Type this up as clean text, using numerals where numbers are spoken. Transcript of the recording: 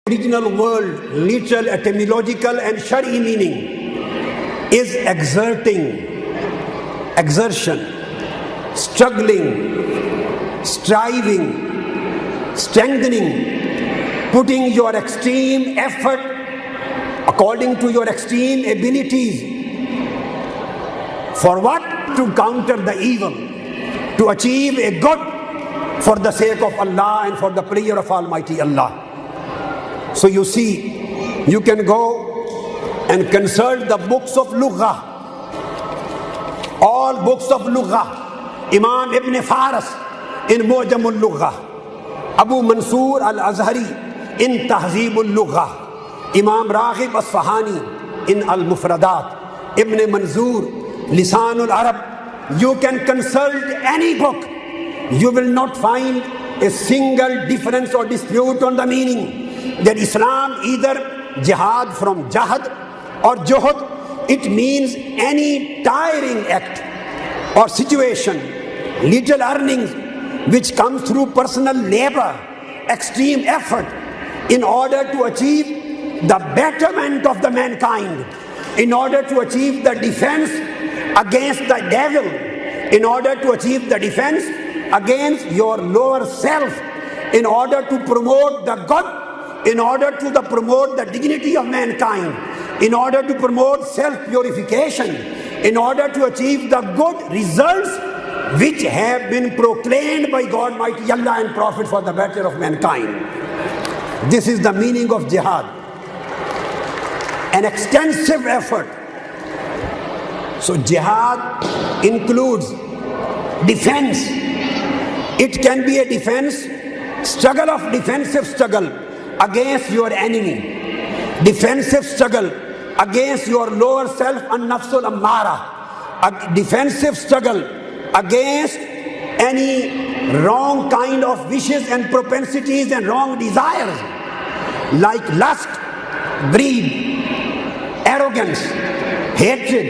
Original word, literal, etymological and shari meaning is exertion, struggling, striving, strengthening, putting your extreme effort according to your extreme abilities. For what? To counter the evil, to achieve a good for the sake of Allah and for the prayer of Almighty Allah. So you see, you can go and consult the books of Lughah, all books of Lughah. Imam Ibn Faras in Mu'jamul Lughah, Abu Mansur al-Azhari in Tahzibul Lughah, Imam Raghib Asfahani in Al-Mufradat, Ibn Manzur, Lisanul Arab. You can consult any book. You will not find a single difference or dispute on the meaning. That Islam either jihad from jahad or juhud, it means any tiring act or situation, little earnings which comes through personal labor, extreme effort in order to achieve the betterment of the mankind, in order to achieve the defense against the devil, in order to achieve the defense against your lower self, in order to promote the good, in order to promote the dignity of mankind, in order to promote self-purification, in order to achieve the good results which have been proclaimed by God Almighty Allah and Prophet for the better of mankind. This is the meaning of jihad. An extensive effort. So jihad includes defense. It can be a defense, defensive struggle against your enemy, defensive struggle against your lower self and nafsul ammara, a defensive struggle against any wrong kind of wishes and propensities and wrong desires like lust, greed, arrogance, hatred,